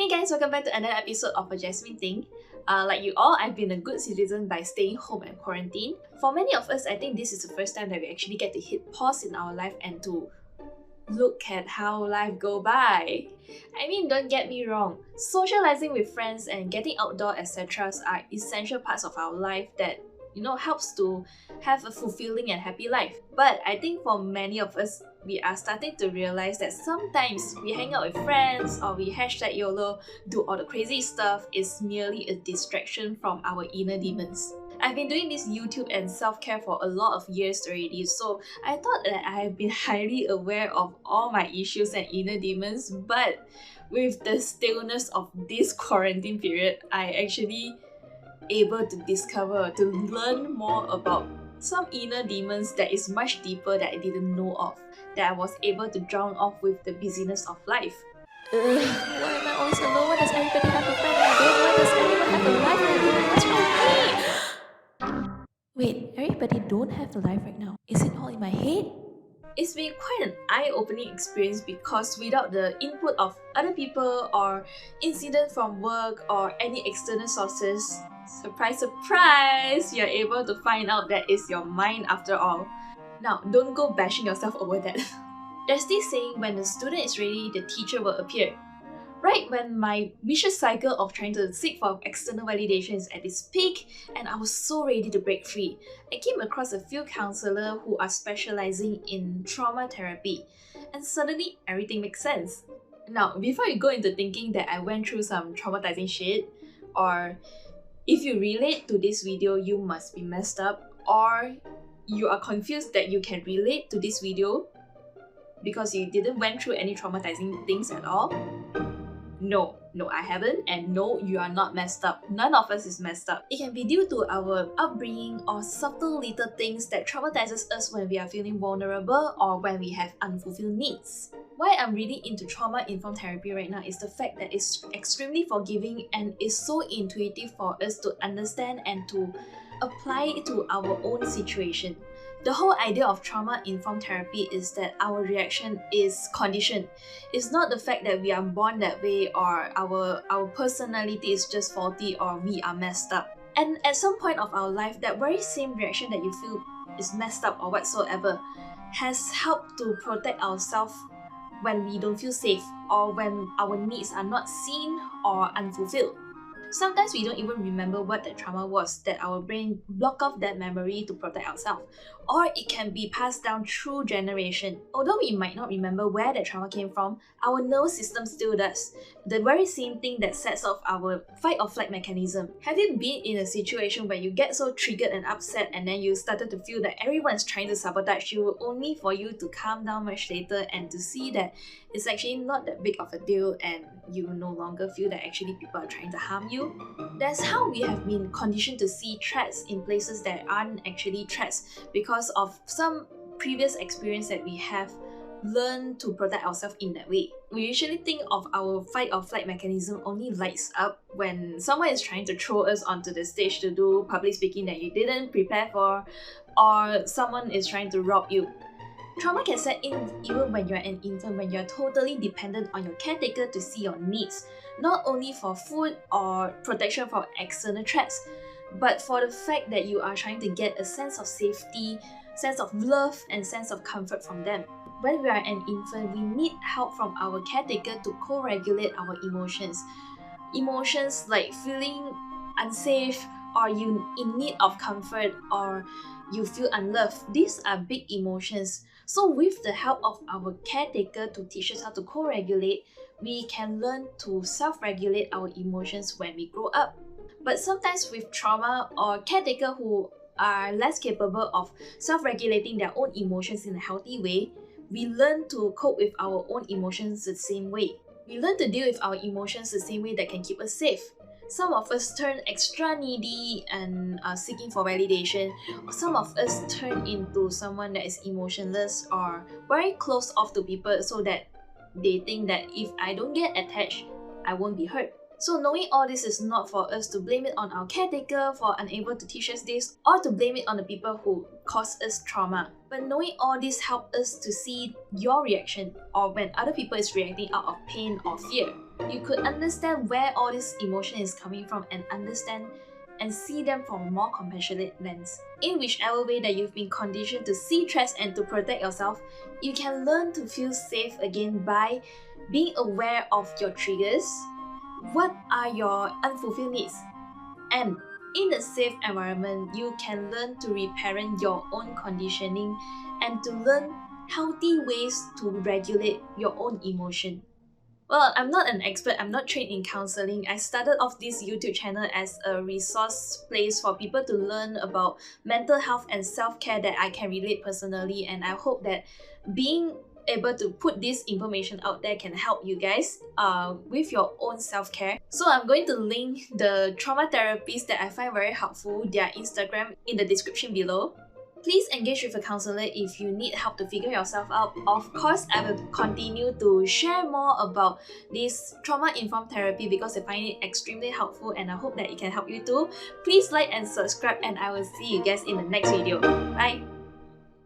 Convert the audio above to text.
Hey guys, welcome back to another episode of A Jasmine Thing. Like you all, I've been a good citizen by staying home and quarantine. For many of us, I think this is the first time that we actually get to hit pause in our life and to look at how life go by. I mean, don't get me wrong, socializing with friends and getting outdoor etc. are essential parts of our life that helps to have a fulfilling and happy life. But I think for many of us, we are starting to realize that sometimes we hang out with friends or we hashtag YOLO, do all the crazy stuff is merely a distraction from our inner demons. I've been doing this YouTube and self-care for a lot of years already, so I thought that I have been highly aware of all my issues and inner demons, but with the stillness of this quarantine period, I actually able to discover, to learn more about some inner demons that is much deeper that I didn't know of, that I was able to drown off with the busyness of life. Why am I always alone? Why does everybody have a friend and I don't? Why does everyone have a life and I don't? What's wrong with me? Wait, everybody don't have a life right now. Is it all in my head? It's been quite an eye-opening experience because without the input of other people or incident from work or any external sources, surprise, surprise, you're able to find out that it's your mind after all. Now, don't go bashing yourself over that. There's this saying, when the student is ready, the teacher will appear. Right when my vicious cycle of trying to seek for external validation is at its peak and I was so ready to break free, I came across a few counselors who are specializing in trauma therapy, and suddenly everything makes sense. Now, before you go into thinking that I went through some traumatizing shit, or if you relate to this video, you must be messed up, or you are confused that you can relate to this video because you didn't went through any traumatizing things at all. No, I haven't, and no, you are not messed up. None of us is messed up. It can be due to our upbringing or subtle little things that traumatizes us when we are feeling vulnerable or when we have unfulfilled needs. Why I'm really into trauma-informed therapy right now is the fact that it's extremely forgiving and is so intuitive for us to understand and to apply it to our own situation. The whole idea of trauma-informed therapy is that our reaction is conditioned. It's not the fact that we are born that way or our personality is just faulty or we are messed up. And at some point of our life, that very same reaction that you feel is messed up or whatsoever has helped to protect ourselves when we don't feel safe or when our needs are not seen or unfulfilled. Sometimes we don't even remember what that trauma was, that our brain block off that memory to protect ourselves. Or it can be passed down through generation. Although we might not remember where that trauma came from, our nervous system still does. The very same thing that sets off our fight or flight mechanism. Have you been in a situation where you get so triggered and upset and then you started to feel that everyone's trying to sabotage you, only for you to calm down much later and to see that it's actually not that big of a deal and you no longer feel that actually people are trying to harm you? That's how we have been conditioned to see threats in places that aren't actually threats because of some previous experience that we have learned to protect ourselves in that way. We usually think of our fight or flight mechanism only lights up when someone is trying to throw us onto the stage to do public speaking that you didn't prepare for, or someone is trying to rob you. Trauma can set in even when you're an infant, when you're totally dependent on your caretaker to see your needs, not only for food or protection from external threats, but for the fact that you are trying to get a sense of safety, sense of love, and sense of comfort from them. When we are an infant, we need help from our caretaker to co-regulate our emotions. Emotions like feeling unsafe, or you in need of comfort, or you feel unloved. These are big emotions. So with the help of our caretaker to teach us how to co-regulate, we can learn to self-regulate our emotions when we grow up. But sometimes with trauma or caretaker who are less capable of self-regulating their own emotions in a healthy way, we learn to cope with our own emotions the same way. We learn to deal with our emotions the same way that can keep us safe. Some of us turn extra needy and are seeking for validation. Some of us turn into someone that is emotionless or very close off to people so that they think that if I don't get attached, I won't be hurt. So knowing all this is not for us to blame it on our caretaker for unable to teach us this, or to blame it on the people who caused us trauma. But knowing all this helps us to see your reaction, or when other people is reacting out of pain or fear. you could understand where all this emotion is coming from and understand and see them from a more compassionate lens. In whichever way that you've been conditioned to see threats and to protect yourself, you can learn to feel safe again by being aware of your triggers. What are your unfulfilled needs? And in a safe environment, you can learn to reparent your own conditioning and to learn healthy ways to regulate your own emotion. Well, I'm not an expert, I'm not trained in counseling. I started off this YouTube channel as a resource place for people to learn about mental health and self-care that I can relate personally, and I hope that being able to put this information out there can help you guys with your own self-care. So I'm going to link the trauma therapists that I find very helpful, their Instagram, in the description below. Please engage with a counselor if you need help to figure yourself out. Of course, I will continue to share more about this trauma-informed therapy because I find it extremely helpful and I hope that it can help you too. Please like and subscribe, and I will see you guys in the next video. Bye!